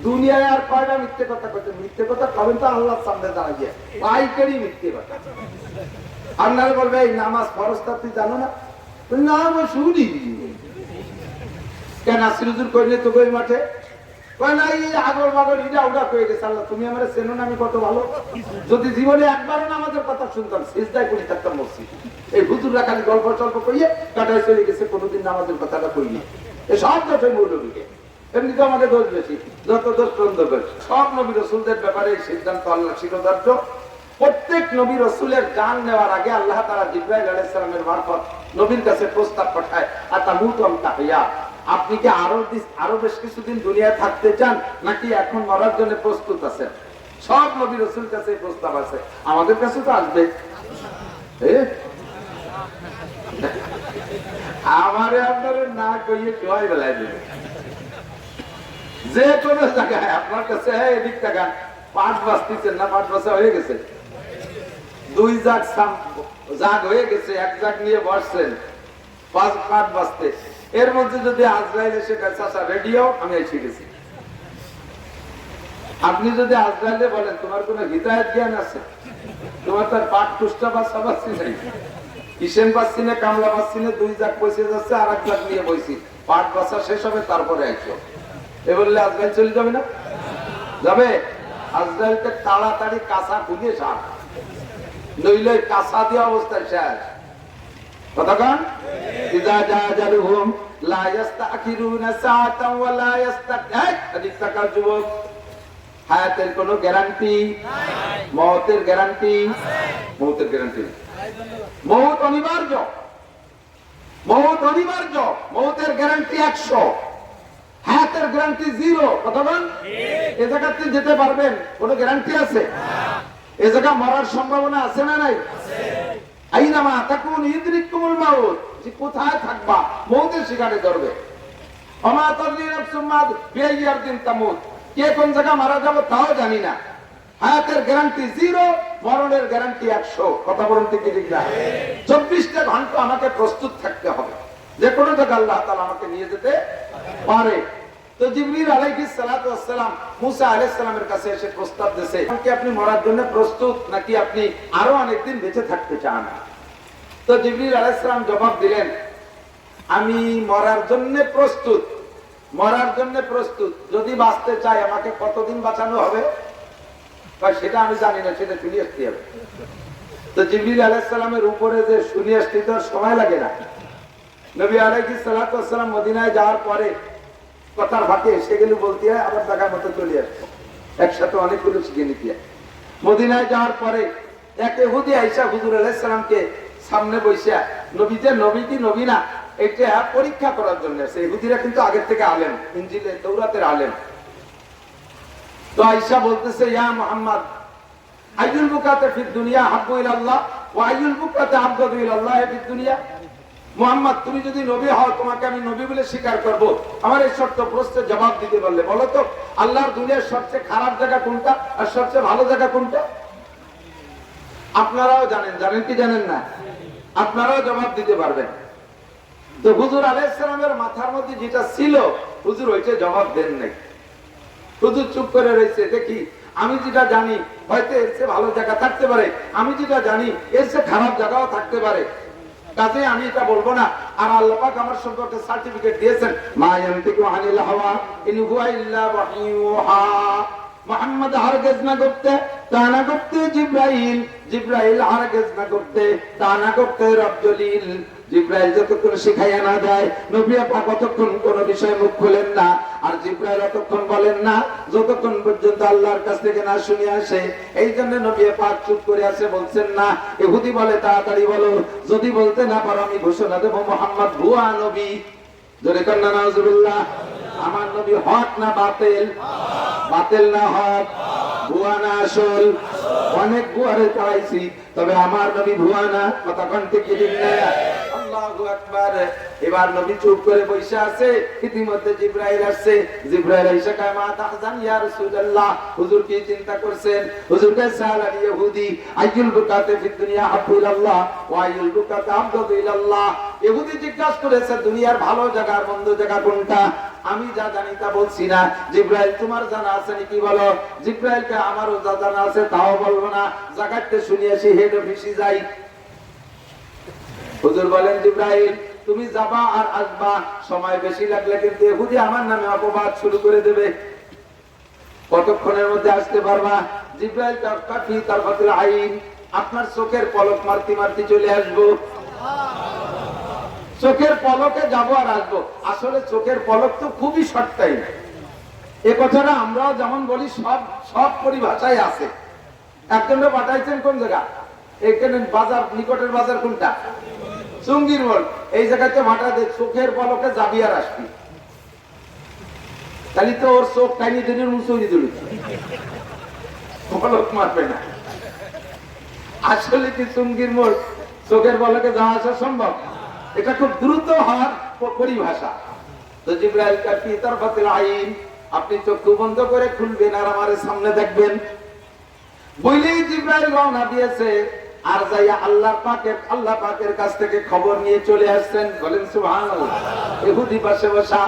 দুনিয়ায় আর কয়টা মিথ্যে কথা করছে? মিথ্যে কথা কবেন তো আল্লাহর সামনে দাঁড়িয়ে পাইকারি মিথ্যে কথা। আপনারা বলবে এই নামাজ ফরজটা তুই জানো না? না আমি শুনি। কেন আসিরুজুর কইলে তো কই মাঠে কয় না এই আগর বাগর ইটা ওটা কয়ে গেছে। আল্লাহ তুমি আমার চেনো না আমি কত ভালো। যদি জীবনে একবারও নামাজের কথা শুনতাম সিজদায় পড়ে থাকতাম মসজিদ। এই হুজুররা খালি গল্প টল্প কইয়ে কাটায় চলে গেছে, কোনোদিন নামাজের কথাটা কইনি। এই সব দোষ মৌলবীকে, এমনি তো আমাদের দোষ বেশি, যত দোষ সন্দেহ। সব নবী রাসূলদের ব্যাপারে এই সিদ্ধান্ত আল্লাহ শিরোধার্য। প্রত্যেক নবী রাসূলের জান নেওয়ার আগে আল্লাহ তাআলা জিবরাইল আলাইহিস সালামের মারফত নবীর কাছে প্রস্তাব পাঠায়, আতামুতুম তাহিয়া, আপনি কি আরো বেশ কিছুদিন দুনিয়ায় থাকতে চান নাকি এখন মরার জন্য প্রস্তুত আছেন? সব নবী রাসূল কাছে এই প্রস্তাব আছে, আমাদের কাছে তো আসবে। আমারে আপনারা না কইয়ে জয় বেলায় দেবে। যে কোনো জায়গায় আপনার কাছে এদিক টাকান পাঁচ বাজতেছেন না, পাঁচ বাজা হয়ে গেছে, দুই জাগ হয়ে গেছে, এক জাগ নিয়ে বসছেন, পাঁচ বাজতে, এর মধ্যে যদি আজরাইল এসে চাচা রেডিও আমি এসে গেছি, আপনি যদি আজরাইলে বলেন তোমার কোন হিদায়াত জ্ঞান আছে? তোমার তার পাঠ পুষ্টা বাচ্চা পাচ্ছি নাই, কিসেন পাচ্ছি না, কামলা পাচ্ছি না, দুই জাগ পয়সে যাচ্ছে, আর এক জাগ নিয়ে বইছি, পাঠ বাচ্চা শেষ হবে তারপরে আইসো, এ বললে আজরাইল চলে যাবে না? যাবে। আজরাইলকে তাড়াতাড়ি কাঁচা খুঁজে সার, নইলে কাঁচা দিয়ে অবস্থায় শেষ। কতক্ষণ? ইযা জাআজালুহুম লা ইস্তাখিরুনা সাআতান ওয়া লা ইস্তাকদিমুন। হায়াতের কোনো গ্যারান্টি নাই, মওতের গ্যারান্টি আছে, মওতের গ্যারান্টি নেই। মওত অনিবার্য, মওত অনিবার্য, মওতের গ্যারান্টি 100, হায়াতের গ্যারান্টি 0। কতক্ষণ? এই জায়গাতে যেতে পারবেন, কোনো গ্যারান্টি আছে? এই জায়গা মরার সম্ভাবনা আছে না নাই? আছে। আইনামা তাকুন ইদরিকুমুল মাউত, যে কোথায় থাকবা মওতের শিকারে ধরবে। ওমা তাদরি নাফসুম মা বিআইয়িন তামুত, কে কোন জায়গা মারা যাবে তাও জানি না। হায়াতের গ্যারান্টি 0, মরণের গ্যারান্টি 100। কথা বলুন ঠিক ঠিক না? 24টা ঘন্টা আমাকে প্রস্তুত থাকতে হবে, যে কোনো জায়গা আল্লাহ তাআলা আমাকে নিয়ে যেতে পারে। তো জিবরিল আলাইহিস সালাতু ওয়াস সালাম মুসা আলাইহিস সালামের কাছে এসে প্রস্তাব দিয়েছে, আপনি মরার জন্য প্রস্তুত নাকি আপনি আরো অনেক দিন বেঁচে থাকতে চান? তো জিবরিল আলাইহিস সালাম জবাব দিলেন, আমি মরার জন্য প্রস্তুত, মরার জন্য প্রস্তুত। যদি বাঁচতে চাই আমাকে কতদিন বাঁচানো হবে সেটা আমি জানি না, সেটা শুনিয়ে আসতে হবে। তো জিবরিল আলাইহিস সালামের উপরে যে শুনিয়ে আসতে তো সময় লাগে না। নবী আলাইহিস সালাতু ওয়াস সালাম মদিনায় যাওয়ার পরে কথার ফাঁকে এসে গেলে বলতে হয় আবার টাকার মতো চলে আসতো, একসাথে অনেকগুলো শিখে নিতে হয়। মদিনায় যাওয়ার পরে এক ইহুদি আইসা হুজুর আলাইহিস সালামকে সামনে বসে, নবী যে নবী কি নবী না এটা পরীক্ষা করার জন্য আসে। ইহুদিরা কিন্তু আগের থেকে আলেম, ইনজিলে তাওরাতের আলেম। তো আয়েশা বলতেছে, ইয়া মুহাম্মদ আইয়ুল বুকাতে ফিদ দুনিয়া হাব্বু ইলাল্লাহ ওয়া আইয়ুল বুকাতে আবগাদু ইলাল্লাহ ফিদ দুনিয়া। মুহাম্মদ তুমি যদি নবী হও তোমাকে আমি নবী বলে স্বীকার করব। আমার এই শর্ত প্রশ্নের জবাব দিতে পারলে বলো তো আল্লাহর দুনিয়ার সবচেয়ে খারাপ জায়গা কোনটা আর সবচেয়ে ভালো জায়গা কোনটা? আপনারাও জানেন, জানেন কি জানেন না? আপনারাও জবাব দিতে পারবেন। তো হুজুর আলাইহিস সালামের মাথার মধ্যে যেটা ছিল হুজুর ওইটা জবাব দেন নাই, হুজুর চুপ করে রয়েছে। দেখি আমি যেটা জানি হয়তো এর চেয়ে ভালো জায়গা থাকতে পারে, আমি যেটা জানি এর চেয়ে খারাপ জায়গাও থাকতে পারে, কাজে আমি এটা বলবো না। আর আল্লাহ পাক আমার সম্পর্কে সার্টিফিকেট দিয়েছেন, মা ইয়ানতিকু আনিল হাওয়া ইন হুয়া ইল্লা ওয়াহয়ুহা। মুহাম্মদ হারগিজ না করতে তা না করতে জিবরাইল, জিবরাইল হারগিজ না করতে তা না করতে রব্বুল। জিবরাইল যতক্ষণ শিখাইয়া না যায় নবী পাক ততক্ষণ কোন বিষয় মুখ খুলেন না, আর জিবরাইল ততক্ষণ বলেন না যতক্ষণ পর্যন্ত আল্লাহর কাছ থেকে না শুনে আসে। এই জন্য নবী পাক চুপ করে আছে, বলছেন না। ইহুদি বলে তাড়াতাড়ি বলো, যদি বলতে না পারো আমি ঘোষণা দেব মুহাম্মদ ভুয়া নবী। জোরে কর না নাউজুবিল্লাহ। আমার নবী হক না বাতিল? বাতিল না হক, ভুয়া না আসল? অনেক ভুয়ারে চাইছি, তবে আমার নবী ভুয়া না। কথা কণ্ঠে কি ঠিক না? আল্লাহু আকবার। এবার নবী চুপ করে বসে আছে, ইতিমধ্যে জিবরাইল আসছে। জিবরাইল এসে কয়, মা তাহজান ইয়া রাসূলুল্লাহ, হুজুর কি চিন্তা করছেন? হুজুর কে সালাল ইহুদি আইয়ুল বুকাতে ফিদ দুনিয়া হাব্বু ইলাল্লাহ ওয়া আইয়ুল বুকাতে আবগাদু ইলাল্লাহ। ইহুদি জিজ্ঞাসা করেছে দুনিয়ার ভালো জায়গা আর মন্দ জায়গা কোনটা? আমি যা জানি তা বলছি না। জিব্রাইল তোমার জানা আছে নাকি বলো। জিব্রাইলকে আমারও যা জানা আছে তাও বলবো না, জাকাতকে শুনিয়ে আসি, হেড অফিসে যাই। হুজুর বলেন জিব্রাইল তুমি যাবা আর আসবা, সময় বেশি লাগলে কিন্তু ইহুদি আমার নামে অপবাদ শুরু করে দেবে। কতক্ষণের মধ্যে আসতে পারবা? জিব্রাইল কাফি তারফাতুল আইন, আপনার চোখের পলক মারতে মারতে চলে আসবো। চোখের পলকে যাবো আর আসবো। আসলে চোখের পলক তো খুবই শর্ট টাইম। এ কথাটা আমরাও যেমন বলি সব সব পরিভাষায় আছে। একজনকে পাঠাইছেন কোন জায়গা, এখানে বাজার, নিকটের বাজার কোনটা? চুঙ্গির মোড়। এই জায়গাতে পাঠাতে চোখের পলকে যাবি আর আসবি। তাহলে তো ওর চোখ টাইনি দিনের মুসুরি দিল, পলক মারবে না। আসলে কি চুঙ্গির মোড় চোখের পলকে যাওয়া আসা সম্ভব? এটা খুব দ্রুত হওয়ার পরিভাষা। তো জিব্রাইল কাফি তারফাতুল আইন, আপনি চোখ বন্ধ করে খুলবেন আর আমার সামনে দেখবেন। বলেই জিব্রাইল রওনা দিয়েছে আর যাইয়া আল্লাহ পাকের কাছ থেকে খবর নিয়ে চলে আসছেন। বলেন সুবহানাল্লাহ। ইহুদি পাশে বসা,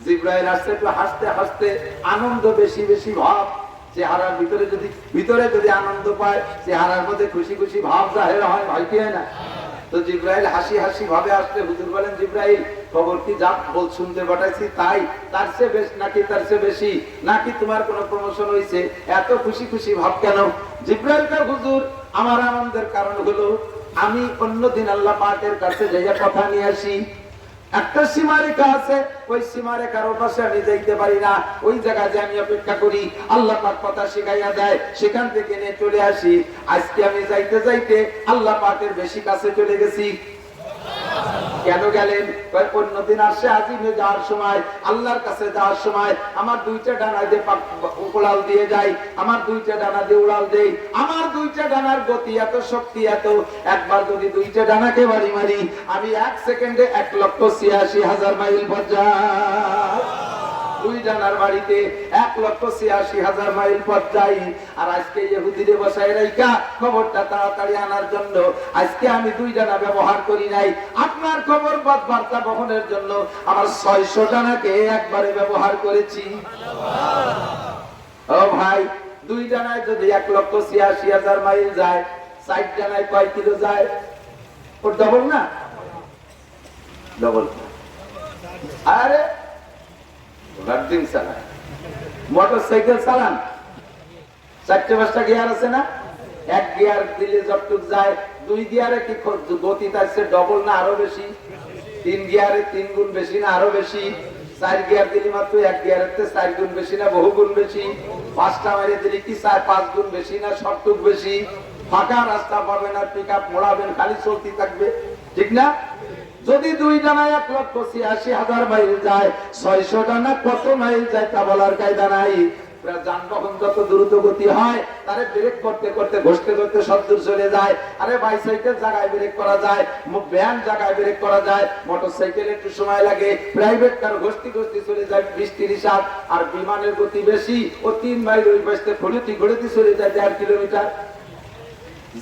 জিব্রাইল আসছে একটু হাসতে হাসতে, আনন্দ বেশি বেশি ভাব চেহারার ভিতরে যদি আনন্দ পায়, চেহারার মধ্যে খুশি খুশি ভাব জাহের হয়, ভয় কি হয় না? তো জিব্রাইল হাসি হাসি ভাবে আসলে হুজুর বলেন জিব্রাইল খবর কি যা বল শুনতে পাঠাইছি তাই, তার চেয়ে বেশি নাকি তার চেয়ে বেশি, নাকি তোমার কোনো প্রমোশন হয়েছে, এত খুশি খুশি ভাব কেন? জিব্রাইল কয় হুজুর আমার আনন্দের কারণ হলো আমি অন্যদিন আল্লাহ পাকের কাছে যাইয়া কথা নিয়ে আসি। একটা সীমারেখা আছে, ওই সীমারেখার পাশে আমি যাইতে পারি না, ওই জায়গায় যে আমি অপেক্ষা করি, আল্লাহ পাক কথা শিখাইয়া দেয়, সেখান থেকে নিয়ে চলে আসি। আজকে আমি যাইতে যাইতে আল্লাহ পাকের বেশি কাছে চলে গেছি। কেন গেলেন? অন্যদিন আসে আজিমে যাওয়ার সময়, আল্লাহর কাছে যাওয়ার সময় আমার দুইটা ডানা দিয়ে উড়াল দিয়ে যাই, আমার দুইটা ডানা দিয়ে উড়াল দেই, আমার দুইটা ডানার গতি এত, শক্তি এত, একবার যদি দুইটা ডানাকে বাড়ি মারি আমি 1 সেকেন্ডে 1,86,000 মাইল পর্যায়। দুই ডানার বাড়িতে 1,86,000 মাইল পথ যাই। আর আজকে ইহুদিরে বসায় রাইখা খবরটা তাড়াতাড়ি আনার জন্য আজকে আমি দুই ডানা ব্যবহার করি নাই, আপনার খবর বার্তা বহনের জন্য আমার 600 ডানাকে একবারে ব্যবহার করেছি। ও ভাই, দুই ডানায় যদি 1,86,000 মাইল যায়, 4 ডানায় কয় কিলো যায়? ওর ডবল না? ডবল। আরে মোটরসাইকেল চালান, 4-5টা গিয়ার আছে না? এক গিয়ার দিলে যতটুক যায়, 2 গিয়ারে কি গতি তার ডবল না আরো বেশি? 3 গিয়ারে 3 গুণ বেশি না আরো বেশি? 4 গিয়ার দিলে মাত্র 1 গিয়ারের 4 গুণ বেশি না বহু গুণ বেশি? 5টা মারে দিলে কি 4-5 গুণ বেশি না সবটুক বেশি? ফাঁকা রাস্তা পাবেন আর পিক আপ মোড়াবেন, খালি চলতে থাকবে, ঠিক না? যদি দুই ডানায় 1,86,000 মাইল যায়, 600 ডানা কত মাইল যায় তা বলার কায়দা নাই। যানবাহন যত দ্রুত গতি হয় তারে ব্রেক করতে করতে ঘষতে ঘষতে সদ্দূর চলে যায়। আরে বাইসাইকেল জায়গায় ব্রেক করা যায়, ভ্যান জায়গায় ব্রেক করা যায়, মোটরসাইকেল একটু সময় লাগে, প্রাইভেট কার ঘষতে ঘষতে চলে যায় 20-30। আর বিমানের গতি বেশি, ও 3 মাইল ওই পাশে ঘুরতে চলে যায় 1.5 কিলোমিটার।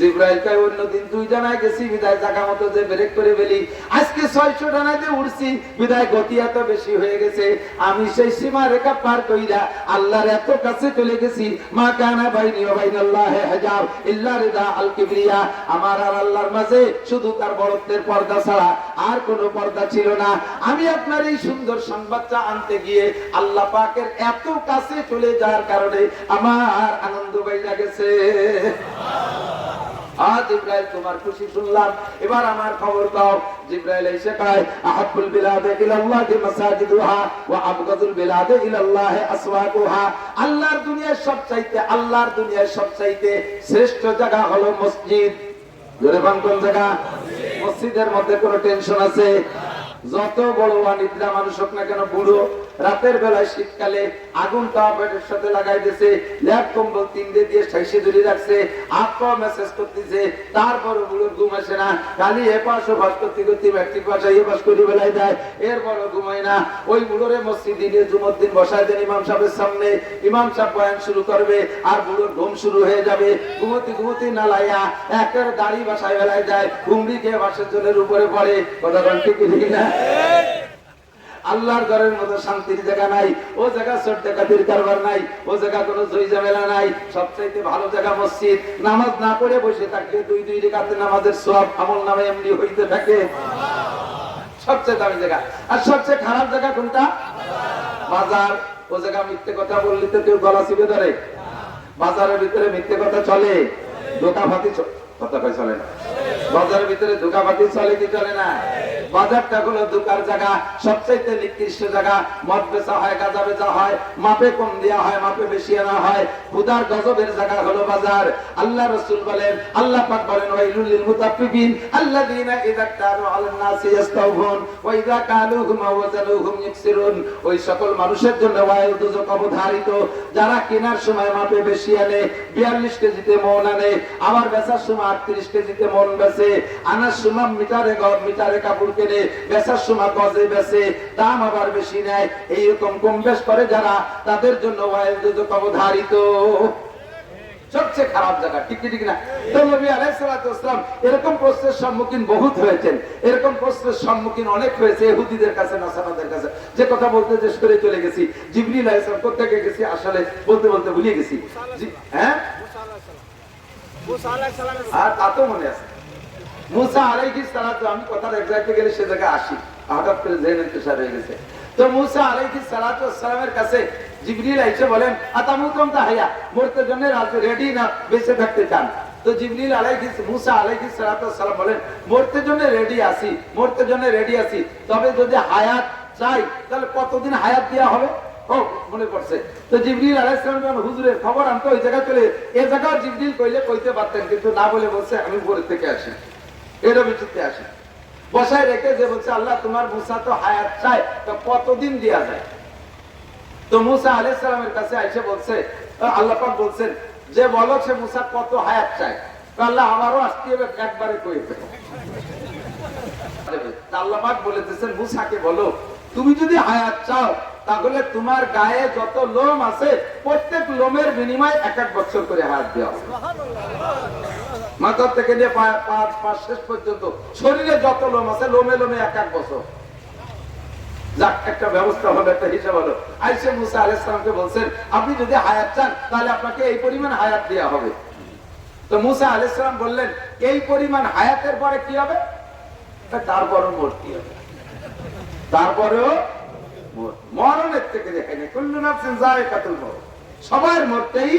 জিব্রাইল কয় অন্যদিন 2 ডানায় গেছি বিদায় জায়গা মতো যে ব্রেক করে ফেলি, আজকে 600 ডানায় দিয়ে উঠছি বিদায় গতি এত বেশি হয়ে গেছে, আমি সেই সীমা রেখা পার কইরা আল্লাহর এত কাছে চলে গেছি। মা কানা বাইনি ওয়া বাইনাল্লাহি হিজাব ইল্লা রিদা আল কিবরিয়া, আমার আর আল্লাহর মাঝে শুধু তার বড়ত্বের পর্দা ছাড়া আর কোনো পর্দা ছিল না। আমি আপনার এই সুন্দর সংবাদটা আনতে গিয়ে আল্লাহ পাকের এত কাছে চলে যাওয়ার কারণে আমার আনন্দ বাইরা গেছে। জিব্রাইল তোমার খুশি শুনলাম, এবার আমার খবর দাও। জিব্রাইল এসে কয় আহাব্বুল বিলাদে ইলাল্লাহি মাসাজিদুহা ওয়া আবগাদুল বিলাদে ইলাল্লাহি আসওয়াকুহা, আল্লাহর দুনিয়ার সবচাইতে শ্রেষ্ঠ জায়গা হলো মসজিদ। জোরে বলেন কোন জায়গা? মসজিদের মধ্যে কোনো টেনশন আছে? যত বড় অনিদ্রা মানুষ হোক না কেন, বুড়ো রাতের বেলায় শীতকালে আগুন পেটের সাথে লাগাই দিয়েছে, ল্যাপ কম্বল 3 দিয়ে ঠাইসে ধরে রাখছে, আপা মেসেজ করতেছে, তারপর বুড়োর ঘুম আসে না, খালি এপাশ ওপাশ করতে করতে ম্যাট্রিক পাশাই এপাশ করে বেলায় দেয়, এরপর ঘুমায় না। ওই বুড়োরে মসজিদে নিয়ে জুমুদ্দিন বসায় দেন ইমাম সাহেবের সামনে, ইমাম সাহেব বয়ান শুরু করবে আর বুড়োর ঘুম শুরু হয়ে যাবে। ঘুমতি না লাইয়া একের দাড়ি বাসায় বেলায় যায়, ঘুমড়ি খেয়ে বাসের জলের উপরে পড়ে। কথা বলতে কি ঠিক না? আল্লাহর ঘরের মতো শান্তির জায়গা নাই, ও জায়গা চোর ডাকাতির কারবার নাই, ও জায়গা কোনো জয় ঝামেলা নাই। সবচাইতে ভালো জায়গা মসজিদ, নামাজ না পড়ে বসে থাকলে 2 রাকাতের নামাজের সওয়াব আমল নামে এমনি হইতে থাকে। সবচেয়ে দামি জায়গা। আর সবচেয়ে খারাপ জায়গা কোনটা? বাজার। ও জায়গা মিথ্যে কথা বললে তো কেউ গলা চিপে ধরে? বাজারের ভিতরে মিথ্যে কথা চলে, ধোঁকাবাজি কথা কয় চলে না? বাজারের ভিতরে ধোঁকাবাজি চলে কি চলে না? বাজারটা হলো ধোঁকার জায়গা, সবচেয়ে নিকৃষ্ট জায়গা। মদ বেচা হয়, গাঁজা বেচা হয়, মাপে কম দেওয়া হয়, মাপে বেশি আনা হয়। খুদার গজবের জায়গা হলো বাজার। আল্লাহ রাসূল বলেন, আল্লাহ পাক বলেন, ওয়াইলুল লিল মুতাফফিফিন আল্লাযীনা ইযা কানু আলান নাসি ইস্তাওফুন ওয়া ইযা কালুহুম ওয়া ওয়াজানুহুম ইকসিরুন। ওই সকল মানুষের জন্য ওয়াইল দুজক অবধারিত, যারা কেনার সময় মাপে বেশি আনে, 42 কেজিতে মন আনে, আবার বেচার সময় 38 কেজিতে মন বেচে, আনার সময় মিটারে কাপড় কেনে, বেচার সময় গজে বেচে, দাম আবার বেশি নেয়। এইরকম কম বেশ করে যারা, তাদের জন্য ওয়াইল দুজক অবধারিত। সবচেয়ে খারাপ জায়গা, ঠিক ঠিক না? তো নবী আলাইহিস সালাতু ওয়াস সালাম এরকম প্রশ্নের সম্মুখীন বহুত হয়েছেন। এরকম প্রশ্নের সম্মুখীন অনেক হয়েছে ইহুদিদের কাছে, নাসারাদের কাছে। যে কথা বলতে যে সরে চলে গেছি, জিবরিল আলাইহিস সালাম কোথা থেকে গেছি আসলে বলতে বলতে ভুলে গেছি। হ্যাঁ, মুসা আলাইহিস সালাম, আর তা তো মনে আছে। মুসা আলাইহিস সালাম, আমি কথার এক্সাক্টলি গেলে সে জায়গায় আসি, হঠাৎ করে জেনে ইন্তেশার হয়ে গেছে। তো মুসা আলাইহিস সালামের কাছে জিবরিল আইসা বলেন, আতামুতুম তাহিয়া, মরতে জন্য রেডি না বেঁচে থাকতে চান? তো জিবরিল মুসা আলাইহিস সালাম বলেন, মরতে জন্য রেডি আছি, মরতে জন্য রেডি আছি, তবে যদি হায়াত চাই তাহলে কতদিন হায়াত দেওয়া হবে? ও মনে পড়ছে। তো জিবরিল আলাইহিস সালাম হুজুরের খবর আনতো, ওই জায়গায় চলে, এই জায়গায় জিবরিল কইলে কইতে পারতেন, কিন্তু না বলে বলছে আমি উপরের থেকে আসি, এর ভিতরতে আসি। বসায় রেখে যে বলছে, আল্লাহ তোমার মুসা তো হায়াত চায়, তো কতদিন দেয়া যায়? তো মুসা আলাইহিস সালামের কাছে আইসে বলছে, আল্লাহ পাক বলছেন যে বলো সে মুসা কত হায়াত চায়। আল্লাহ আমারও আসতে হবে, একবারে কই দেবো। আল্লাহ পাক বলেছেন মুসাকে বলো, তুমি যদি হায়াত চাও তাহলে তোমার গায়ে যত লোম আছে প্রত্যেক লোমের বিনিময়ে 1 বছর করে হায়াত দেওয়া হবে। মাথা থেকে নিয়ে পা শেষ পর্যন্ত শরীরে যত লোম আছে লোমে লোমে 1 বছর। যাক, একটা ব্যবস্থা হলো, একটা হিসাব হলো। আইসে মুসা আলাইহিস সালামকে বলছেন, আপনি যদি হায়াত চান তাহলে আপনাকে এই পরিমাণ হায়াত দেওয়া হবে। তো মুসা আলাইহিস সালাম বললেন, এই পরিমাণ হায়াতের পরে কি হবে? তারপরও মরতে হবে, তারপরেও মরণের থেকে দেখায়নি, কুল্লু নাফসিন যায়কাতুল মউত, সবার মরতেই।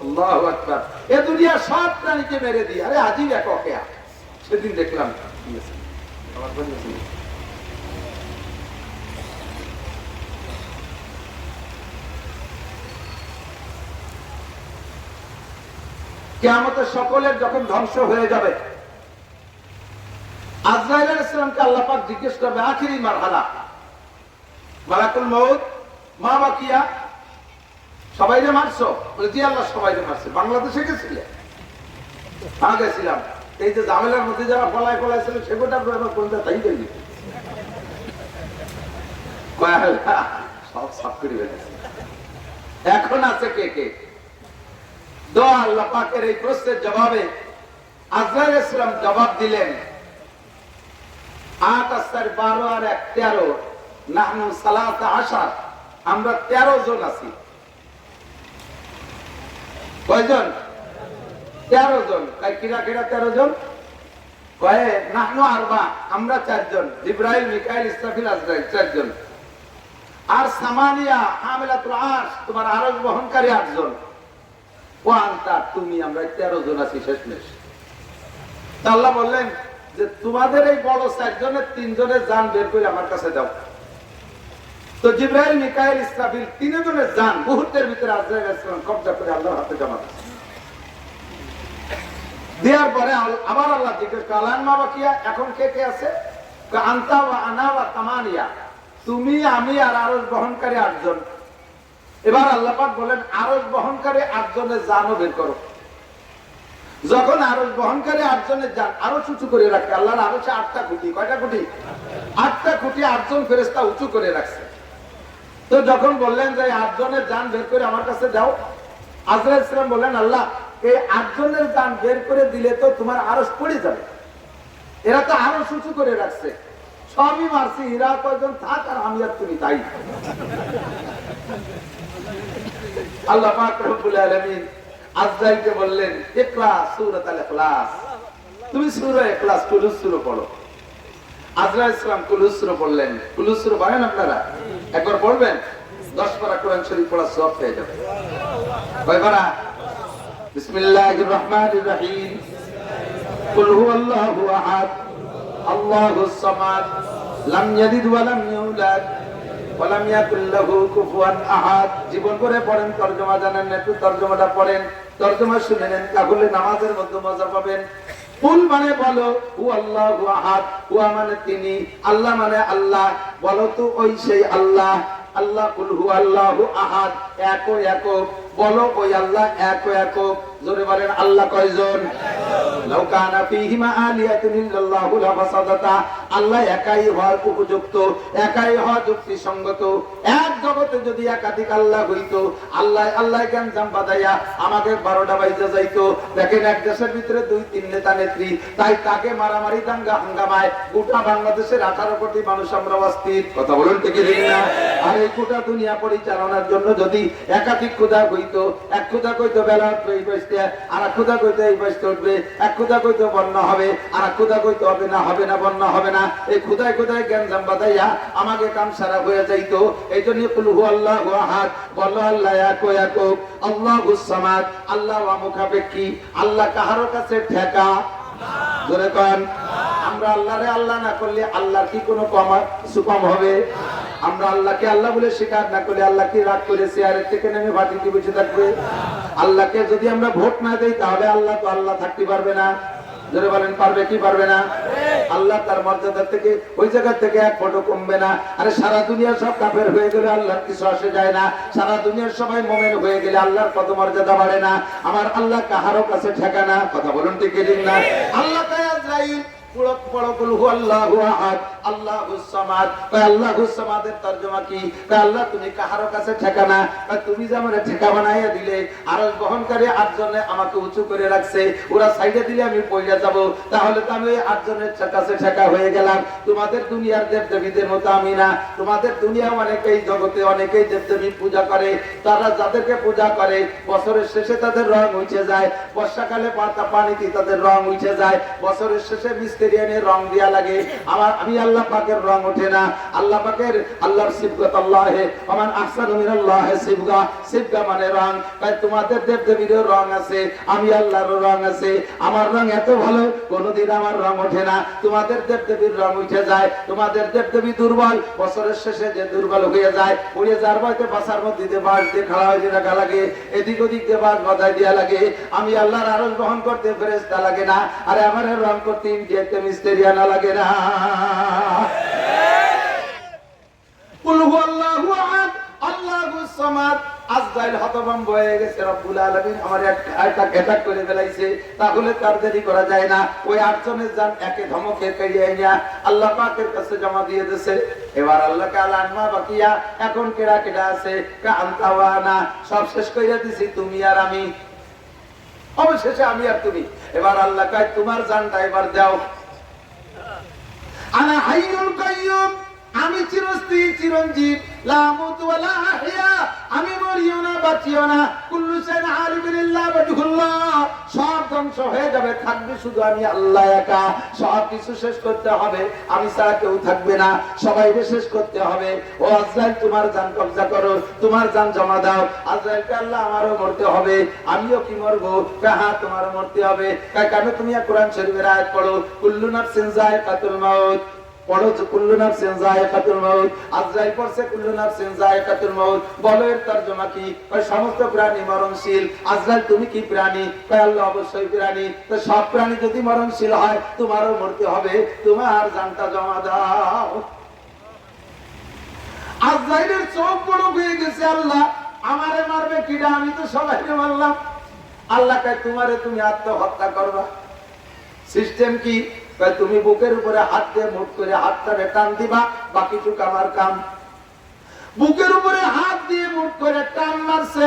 আল্লাহু আকবার। এ দুনিয়া সব প্রাণীকে মেরে দিয়ে, আরে আজীব এক ওকেয়া। সেদিন দেখলাম আমার বন্ধু কিয়ামতের সকলের যখন ধ্বংস হয়ে যাবে, আজরাইল আলাইহিস সালামকে আল্লাহ পাক জিজ্ঞেস করবে, আখিরি মারহালা মালাকুল মউত মা বাকিয়া, সবাইরে মারছো? বলে জি আল্লাহ সবাইরে মারছে। বাংলাদেশে গেছিলে? হ্যাঁ গেছিলাম। এই যে ঝামেলার মধ্যে যারা পলাইছিল সেগুলোটা কোনটা তাই দেখি সব সাফ করে ফেলেছে। এখন আছে কে কে? দোয়া আল্লাহ পাকের এই প্রশ্নের জবাবে আজরাইল আলাইহিস সালাম জবাব দিলেন, 8 + 12 আর 1 13, নাহনু 13, আমরা 13 জন আছি। কয়জন? 13 জন। কিরা কিরা 13 জন? কয়ে নাহনু আরবা, আমরা 4 জন, জিবরাইল, মিকাইল, ইসরাফিল, আজরাইল 4 জন। আর সামানিয়া হামিলাতুল আরশ, তোমার আরশ বহনকারী 8 জন। ও আনতা, তুমি, আমরা 13 জন আছি শেষমেশ। আল্লাহ বললেন যে তোমাদের এই বড় 4 জনের 3 জনের জান বের করে আমার কাছে দাও। তো জিবরাইল, মিকাইল, ইসরাফিল 3 জনের জান মুহূর্তের ভিতরে আজরাইল আলাইহিস সালাম কবজা করে আল্লাহর হাতে জমা দিয়েছে। দেওয়ার পরে আবার আল্লাহ জিজ্ঞেস করলেন, মা বাকিয়া, এখন কে কে আছে? আনতা ওয়া আনা ওয়া তামানিয়া, তুমি, আমি আর আরশ বহনকারী 8 জন। এবার আল্লাহ পাক বলেন, আরশ বহনকারী 8 জনের জানও বের করো। যখন আরশ বহনকারী 8 জনের জান আরশ উঁচু করে রাখে, আল্লাহর আরশে 8টা খুঁটি। কয়টা খুঁটি? 8টা খুঁটি 8 জন ফেরেশতা উঁচু করে রাখছে। তো যখন বললেন যে 8 জনের জান বের করে আমার কাছে দাও, আজরাইল আলাইহিস সালাম বললেন, আল্লাহ এই 8 জনের জান বের করে দিলে তো তোমার আরশ পড়ে যাবে, এরা তো আরশ উঁচু করে রাখছে, সবই মারছি, হীরা কয়জন থাক আর আমি আর তুমি তাই। আল্লাহ পাক রব্বুল আলামিন আজরাইলকে বললেন, ইকরা সূরাতুল ইখলাস, তুমি সূরা ইখলাস কুলুস সূরা পড়ো। আজরাইল ইসলাম কুলুস সূরা পড়লেন। কুলুস সূরা পড়েন আপনারা? একবার পড়বেন, 10 পারা কোরআন শরীফ পড়া সওয়াব পেয়ে যাবেন। কয় পারা? বিসমিল্লাহির রহমানির রহিম। কুল হুয়াল্লাহু আহাদ, আল্লাহুস সামাদ, লাম ইয়ালিদ ওয়া লাম ইউলাদ ওয়া লাম ইয়াকুল লাহু কুফুয়ান আহাদ। জীবন করে পড়েন, তরজমা জানেন না একটু তরজমাটা পড়েন, তরজমা শুনে নেন, তাহলে নামাজের মধ্যে মজা পাবেন। কুল মানে বলো, হু আল্লাহু আহাদ, হুয়া মানে তিনি, আল্লাহ মানে আল্লাহ, বলো তো ওই সেই আল্লাহ। আল্লাহ কুল হু আল্লাহু আহাদ, এক একক, বলো ওই আল্লাহ এক একক। জোরে বলেন আল্লাহ কয়জন? লাউ কানা ফীহিমা আলিয়াতুন ইল্লাল্লাহু লাফাসাদাতা, আল্লাহ একাই হওয়ার উপযুক্ত, একাই হওয়া যুক্তিসঙ্গত। এক জগতে যদি একাধিক আল্লাহ হইতো, আল্লাহ আল্লাহ জ্ঞান জাম বাদাইয়া আমাকে 12টা বাইজা যাইতো। দেখেন এক দেশের ভিতরে 2-3 নেতা নেত্রী, তাই তাকে মারামারি দাঙ্গা হাঙ্গামায় গোটা বাংলাদেশের 18 কোটি মানুষ আমরা অস্থির। কথা বলুন ঠিক না? আর এই গোটা দুনিয়া পরিচালনার জন্য যদি একাধিক খোদা হইতো, এক খোদা কইতো বেলা এই বসতে, আর এক খোদা কইতো এই বসতে উঠবে, এক খোদা কইতো বন্যা হবে, আর এক খোদা কইতো হবে না বন্যা হবে না। এই খোদায় খোদায় জ্ঞান জাম বাদাইয়া আমাকে কাম সারা হয়ে যাইতো। এই জন্য কুল হু আল্লাহু আহাদ, বলো আল্লাহ এক একক, আল্লাহুস সামাদ, আল্লাহ মুখাপেক্ষী, আল্লাহ কাহারো কাছে ঠেকা। জোরে কোন? আমরা আল্লাহরে আল্লাহ না করলে আল্লাহর কি কোনো কিছু কম হবে? আমরা আল্লাহকে আল্লাহ বলে স্বীকার না করলে আল্লাহ কি রাগ করে চেয়ারের থেকে নেমে বাটিতে বসে থাকবে? আল্লাহকে যদি আমরা ভোট না দেই তাহলে আল্লাহ তো আল্লাহ থাকতে পারবে না। জোরে বলেন পারবে কি পারবে না? আল্লাহ তার মর্যাদা থেকে ওই জায়গা থেকে এক ফটো কমবে না। আরে সারা দুনিয়া সব কাফের হয়ে গেলে আল্লাহর কিছু আসে যায় না। সারা দুনিয়ার সবাই মুমিন হয়ে গেলে আল্লাহর কত মর্যাদা বাড়ে না। আমার আল্লাহ কাহারো কাছে ঠেকানা। কথা বলুন ঠিক না? আল্লাহ তাই আজরাইল তুমি কাহারো কাছে ঠিকানা, তুমি যে আমারে ঠিকা বানাইয়া দিলে, আরশ বহনকারী 8 জনে আমাকে উঁচু করে রাখছে, ওরা সাইডে দিলে আমি পয়রা যাব, তাহলে তো আমি 8 জনের কাছে ঠেকা হয়ে গেলাম। তোমাদের দুনিয়ার দেবদেবীদের মতো আমি না। তোমাদের দুনিয়া অনেকেই জগতে অনেকেই দেবদেবী পূজা করে, তারা যাদেরকে পূজা করে বছরের শেষে তাদের রং উঠে যায়, বর্ষাকালে পানিতে তাদের রং উঠে যায়, বছরের শেষে মিস্ত্রিয়ানের রং দিয়া লাগে। আমি আল্লাহ পাকের রং ওঠে না। আল্লাহ পাকের আল্লাহর সিবগাত আল্লাহে ওমান আহসানু মিনাল্লাহি সিবগা, সিবগা মানে রং। তাই তোমাদের দেবদেবীরও রং আছে, আমি আল্লাহর রং আছে। আমার রং এত ভালো কোনদিন আমার রং ওঠে না। তোমাদের দেবদেবীর রং উঠে যায়। তোমাদের দেবদেবী দুর্বল, বছরের শেষে যে দুর্বল হয়ে যায়, উড়ে যার বয়তে বাসার মধ্যে দিয়ে বাঁশ দিয়ে খাড়া হয়ে রাখা লাগে, এদিক ওদিক দিয়ে বাঁশ বাঁধাই দেওয়া লাগে। আমি আল্লাহর আরশ বহন করতে ফেরেশতা লাগে না, আরে আমার রং করতে ইন্ডিয়াতে মিস্ত্রিয়া না লাগে না। কুল হুয়াল্লাহু আহাদ, আল্লাহুস সামাদ। আজরাইল হতভম্ব হয়ে গেছে, রব্বুল আলামিন আমার একটা অ্যাটাক করে ফেলাইছে, তাহলে তার দেরি করা যায় না। ওই 8 জনের জান একে ধমকে কাইয়া নিয়া আল্লাহ পাকের কাছে জমা দিয়ে দিয়েছে। এবার আল্লাহ কালা আনমা বাকিয়া, এখন কেডা কেডা আছে? কা আনতাওয়ানা, সব শেষ কইরা দিছি তুমি আর আমি, অবশেষে আমি আর তুমি। এবার আল্লাহ কয় তোমার জানটা এবার দাও। আনা হাইয়ুল কাইয়ুম, আমি চিরস্থায়ী চিরঞ্জীব, লা আমুতু ওয়া লা আহইয়া, আমি মরিও না বাঁচিও না। কুল্লু শাইইন আলিমুন ইল্লা ওয়াজহুল্লাহ, সব ধ্বংস হয়ে যাবে, থাকবে শুধু আমি আল্লাহ একা। সব কিছু শেষ করতে হবে, আমি ছাড়া কেউ থাকবে না, সবাইকে শেষ করতে হবে। ও আজরাইল তোমার জান কবজা করো, তোমার জান জমা দাও। আজরাইলকে আল্লাহ আমারও মরতে হবে, আমিও কি মরবো? হ্যাঁ তোমারও মরতে হবে। কেন? তুমি কোরআন শরীফের আয়াত পড়ো, কুল্লু নাফসিন যায়কাতুল মাউত, পড়ো কুল্লু নাফসিন যায়কাতুল মাউত। আজরাইল পড়ছে কুল্লু নাফসিন যায়কাতুল মাউত। বলো এর তরজমা কি? সমস্ত প্রাণী মরণশীল। আজরাইল তুমি কি প্রাণী? আল্লাহ অবশ্যই প্রাণী। তো সব প্রাণী যদি মরণশীল হয়, তোমারও মরতে হবে, তোমার জানটা জমা দাও। আজরাইলের চোখ বড় হয়ে গেছে, আল্লাহ আমারে মারবে কিডা? আমি তো সবাইকে মারলাম। আল্লাহ কয় তোমারে তুমি আত্মহত্যা করবা। সিস্টেম কি? তুমি বুকের উপরে হাত দিয়ে মুঠ করে হাতটারে টান দিবা, বাকিটুকু আমার কাম। বুকের উপরে হাত দিয়ে মুঠ করে টান মারছে,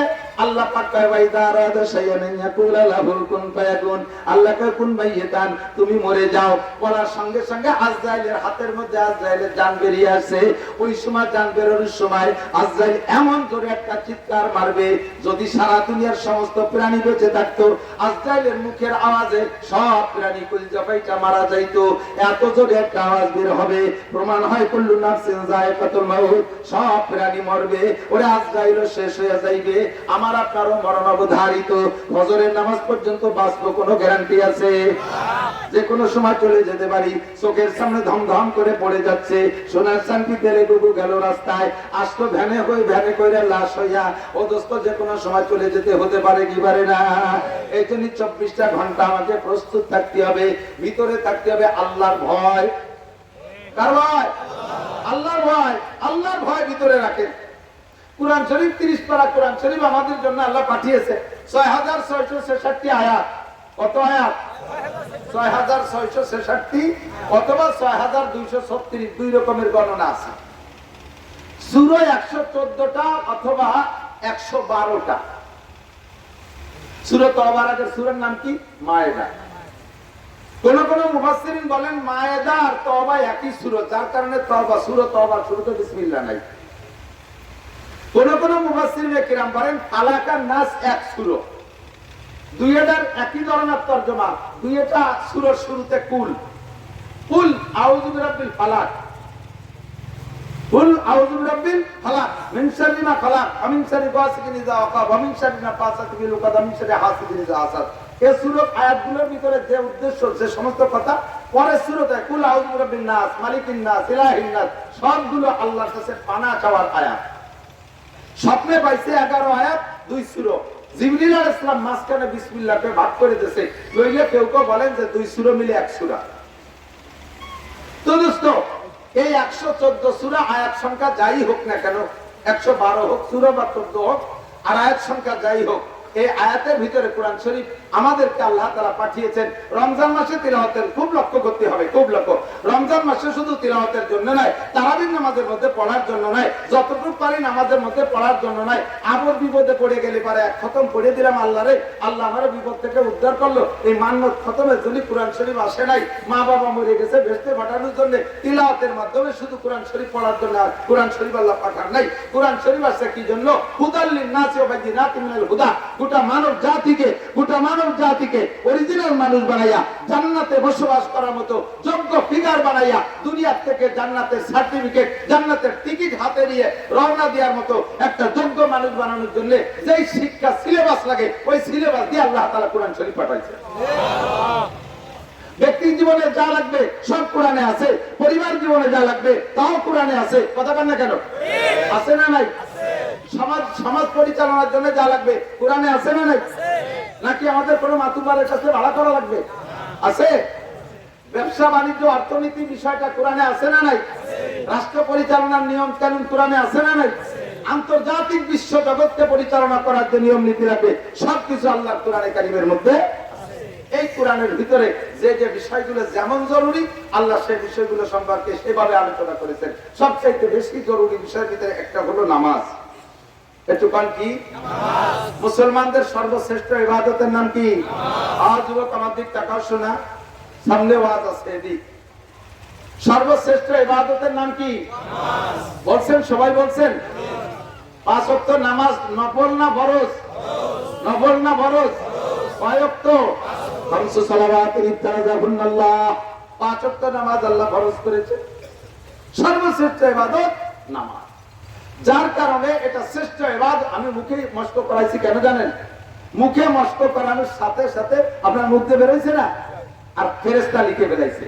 আল্লাহ পাক কয় ওয়াইদা রাদা শাইআন ইয়াকুলা লাহুল কুন ফায়াকুন, আল্লাহ কয় কুন মাইয়াতান, তুমি মরে যাও। বলার সঙ্গে সঙ্গে আজরাইলের হাতের মধ্যে আজরাইলের জান বেরিয়ে আসে। ওই সময় জান বেরোনোর সময় আজরাইল এমন জোরে একটা চিৎকার মারবে, যদি সারা দুনিয়ার সমস্ত প্রাণী বেঁচে থাকতো আজরাইলের মুখের আওয়াজে সব প্রাণী কলিজা পাইটা মারা যাইতো। এত জোরে একটা আওয়াজ বের হবে, প্রমাণ হয় কুল্লু নাফসিন যায়কাতুল মাউত, সব প্রাণী মরবে। ওরে আজরাইলও শেষ হয়ে যাইবে, আমার আপনারও মরণ অবধারিত। ফজরের নামাজ পর্যন্ত বাঁচবো কোনো গ্যারান্টি আছে? যে কোনো সময় চলে যেতে পারি। চোখের সামনে ধমধম করে পড়ে যাচ্ছে, সোনার চান্দি তেলে ডুবু গেল রাস্তায়, আসতো ভ্যানে হয়ে ভ্যানে কইরা লাশ হইয়া। ও দোস্ত, যে কোনো সময় চলে যেতে হতে পারে কি পারে না? এই জন্য 24টা ঘন্টা আমাকে প্রস্তুত থাকতে হবে, ভিতরে থাকতে হবে আল্লাহর ভয়। কার ভয়? আল্লাহর ভয়। আল্লাহর ভয় ভিতরে রাখেন। কুরআন শরীফ 30 পারা কুরআন শরীফ আমাদের জন্য আল্লাহ পাঠিয়েছে, 6666 আয়াত। কত আয়াত? 6666 অথবা 6236, দুই রকমের গণনা আছে। সূরা 114টা অথবা 112টা। সূরা তওবার আগের সূরার নাম কি? মায়েদা। কোন কোন মুফাসসিরিন বলেন মায়েদা আর তওবা একই সূরা, যার কারণে তওবা সূরা তওবা শুরুতে বিসমিল্লাহ নাই। কোন কোন মুফাসসিরিন কিরাম বলেন ফালাক আর নাস এক সূরা, দুইটার একই ধরনের তরজমা। দুইটা সূরার শুরুতে কুল কুল আউযু বিরাব্বিল ফালাক, কুল আউযু বিরাব্বিল ফালাক, মিন শাররি মা খালাক, মিন শাররি গাসিকিন ইযা ওয়াকাব, মিন শাররি নাফাসাতি ফিল উকাদ, মিন শাররি হাসিদিন ইযা হাসাদ। এই সূরা আয়াতগুলোর ভিতরে যে উদ্দেশ্য, যে সমস্ত কথা পরে সূরাতে কুল আউযু বিরাব্বিন নাস, মালিকিন নাস, ইলাহিন নাস, সবগুলো আল্লাহর কাছে পানা চাওয়ার আয়াত। স্বপ্নে পাইছে 11 আয়াত, 2 সূরা। জিবরিল আলাইহিস সালাম মাঝখানে বিসমিল্লাহকে ভাগ করে দিয়েছে, নইলে কেউ কেউ বলেন যে 2 সূরা মিলে 1 সূরা। তো দোস্ত, এই 114 সূরা আয়াত সংখ্যা যাই হোক না কেন, 112 হোক সূরা বা 14 হোক, আর আয়াত সংখ্যা যাই হোক, এই আয়াতের ভিতরে কোরআন শরীফ আমাদেরকে আল্লাহ তাআলা পাঠিয়েছেন রমজান মাসে তিলাওয়াতের। খুব লক্ষ্য করতে হবে, খুব লক্ষ্য। রমজান মাসে শুধু তিলাওয়াতের জন্য নয়, তারাবির নামাজের মধ্যে পড়ার জন্য নয়, যতটুকু পারি নামাজের মধ্যে পড়ার জন্য নয়। আবার বিপদে পড়ে গেলে পারে এক খতম পড়ে দিলাম, আল্লাহ রে, আল্লাহ আমার বিপদ থেকে উদ্ধার করলো। এই মান্নত খতমের জন্য কোরআন শরীফ আসে নাই। মা বাবা মরে গেছে বেহেশতে পাঠানোর জন্য, তিলাওয়াতের মাধ্যমে শুধু কোরআন শরীফ পড়ার জন্য কোরআন শরীফ আল্লাহ পাঠান নাই। কোরআন শরীফ আসছে কি জন্য? হুদাল লিন-নাসি ওয়া বাইয়িনাতিন মিনাল হুদা, গোটা মানব জাতিকে অরিজিনাল মানুষ বানাইয়া, জান্নাতে বসবাস করার মতো যোগ্য ফিগার বানাইয়া, দুনিয়া থেকে জান্নাতের সার্টিফিকেট, জান্নাতের টিকিট হাতে নিয়ে রওনা দেওয়ার মতো একটা যোগ্য মানুষ বানানোর জন্য যেই শিক্ষা সিলেবাস লাগে, ওই সিলেবাস দিয়ে আল্লাহ তাআলা কোরআন শরীফ পাঠাইছে। ব্যক্তি জীবনে যা লাগবে সব কোরআনে আছে, পরিবার জীবনে যা লাগবে তাও কোরআনে আছে। কথা বলেন না কেন? আছে না নাই? সমাজ পরিচালনার জন্য যা লাগবে কোরআনে আছে না নাই? নাকি আমাদের কোনো মাতুব্বারের কাছে ভাড়া করা লাগবে? আছে। ব্যবসা বাণিজ্য অর্থনীতি বিষয়টা কোরআনে আছে না নাই? রাষ্ট্র পরিচালনার নিয়ম কানুন কোরআনে আছে না নাই? আন্তর্জাতিক বিশ্ব জগৎকে পরিচালনা করার যে নিয়ম নীতি লাগবে সবকিছু আল্লাহর কোরআনে কারিমের মধ্যে। এই কোরআনের ভিতরে যে যে বিষয়গুলো যেমন জরুরি, আল্লাহ সেই বিষয়গুলো সম্পর্কে সেভাবে আলোচনা করেছেন। সবচেয়ে বেশি জরুরি বিষয়ের ভিতরে একটা হলো নামাজ। এটুকান কি? মুসলমানদের সর্বশ্রেষ্ঠ ইবাদতের নাম কি? আজ যুবক আমার দিক তাকাও, শোনা, সামনে ওয়াজ আছে এদিক। সর্বশ্রেষ্ঠ ইবাদতের নাম কি? বলছেন, সবাই বলছেন। 5 ওয়াক্ত নামাজ নফল না ফরজ? নফল না ফরজ? কয় ওয়াক্ত? 5 সালাওয়াতের ইফতারাজাহুন্নাল্লাহ, 5 ওয়াক্ত নামাজ আল্লাহ ফরজ করেছে। সর্বশ্রেষ্ঠ ইবাদত নামাজ, যার কারণে এটা শ্রেষ্ঠ ইবাদত। আমি মুখে মস্ক করাইছি কেন জানেন? মুখে মস্ক করানোর সাথে সাথে আপনার মুখ দিয়ে বেরোইছে না, আর ফেরেশতা লিখে বেরাইছে।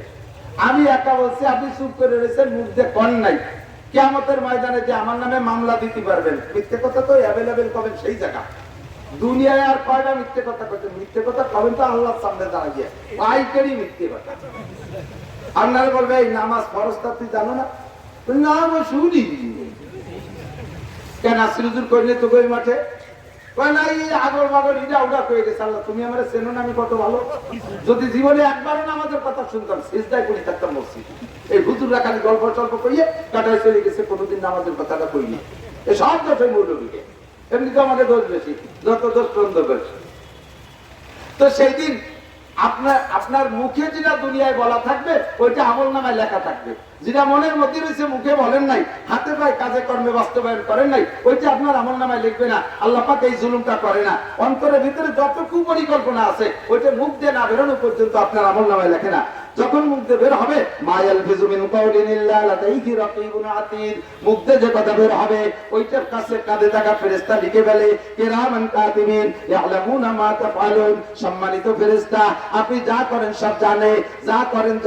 আমি একা বলছি, আপনি চুপ করে রয়েছেন, মুখ দিয়ে কন নাই। কিয়ামতের ময়দানে যে আমার নামে মামলা দিতে পারবেন, মিথ্যে কথা তো অ্যাভেলেবেল পাবেন সেই জায়গা। দুনিয়ায় আর কয়টা মিথ্যে কথা করছেন? মিথ্যে কথা পাবেন তো আল্লাহর সামনে দাঁড়িয়ে, পাইকারি মিথ্যে কথা। আপনারা বলবে এই নামাজ ফরজটা তুই জানো না? না আমি শুনি। কেন আসিরুজুর করিলে তো ওই মাঠে কয় না, এই আগর বাগর ইটা ওটা কয়ে গেছে। আল্লাহ তুমি আমার চেনো না, আমি কত ভালো। যদি জীবনে একবারও না আমাদের কথা শুনতাম, সিজদায় করে থাকতাম মসজিদ। এই হুজুররা খালি গল্প টল্প করিয়ে কাটায় চলে গেছে, কোনোদিন নামাজের কথাটা কইনি। এই সব কথাই মৌলবীকে। এমনি তো আমাকে দোষ বেশি, যত দোষ বন্ধ করছে। তো সেই দিন আপনার মুখে যেটা দুনিয়ায় বলা থাকবে ওইটা আমল নামায় লেখা থাকবে। যেটা মনের মধ্যে রয়েছে মুখে বলেন নাই, হাতে পায়ে কাজে কর্মে বাস্তবায়ন করেন নাই, ওইটা আপনার আমল নামায় লিখবে না। আল্লাহ পাক এই জুলুমটা করে না। অন্তরের ভিতরে যত কুপরিকল্পনা আছে ওইটা মুখ দিয়ে না বেরোনো পর্যন্ত আপনার আমল নামায় লেখে না। যখন মুখ দিয়ে বের হবে মায়াল ফিজু মিন কাউলিন ইল্লা লাদাইহি রাকিবুন আতীদ, মুখ দিয়ে যে কথা বের হবে ওইটার কাছে কাঁধে থাকা ফেরেশতা লিখে ফেলে। কিরামান কাতিবিন ইয়ালামুনা মা তাফআলুন, সম্মানিত ফেরেশতা আপনি যা করেন সব জানে, যা করেন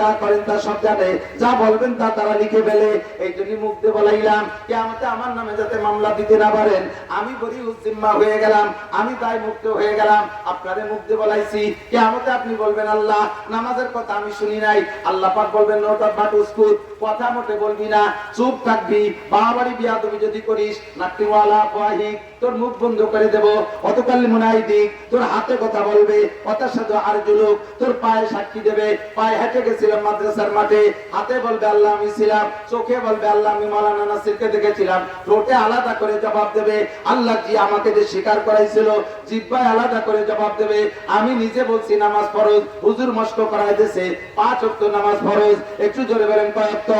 তা সব জানে, যা বলবেন তা তারা লিখে ফেলে। এই জন্য মুখ দিয়ে বলাইলাম কিয়ামতে আমার নামে যাতে মামলা দিতে না পারেন, আমি বরিউজ জিম্মা হয়ে গেলাম, আমি দায় মুক্ত হয়ে গেলাম। আপনারে মুখ দিয়ে বলাইছি কিয়ামতে আপনি বলবেন আল্লাহ নামাজের কথা আমি শুনি নাই, আল্লাহ পাক বলবেন নোটা বাট উসকুত, কথা মোটে বলবি না, চুপ থাকবি, বাড়াবাড়ি বিয়াদবি যদি করিস নাকটিওয়ালা ওয়াহিক তোর মুখ বন্ধ করে দেব। অতকাল মুনাইদিক তোর হাতে কথা বলবে, কথার সাথে আর জুলুক তোর পায়ে সাক্ষী দেবে। পায়ে হেঁটে গেছিলাম মাদ্রাসার মাঠে, হাতে বলবে আল্লাহ আমি ছিলাম, চোখে বলবে আল্লাহ আমি মাওলানা নাসিরকে দেখেছিলাম, ঠোঁটে আলাদা করে জবাব দেবে আল্লাহ জি আমাকে যে স্বীকার করাইছিল, জিহ্বায় আলাদা করে জবাব দেবে আমি নিজে বলছি নামাজ ফরজ, হুজুর মস্ক করাই দিয়েছে 5 ওয়াক্ত নামাজ ফরজ। একটু জোরে বলেন কয় ওয়াক্ত?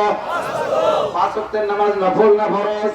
5 ওয়াক্তের নামাজ নফল না ফরজ?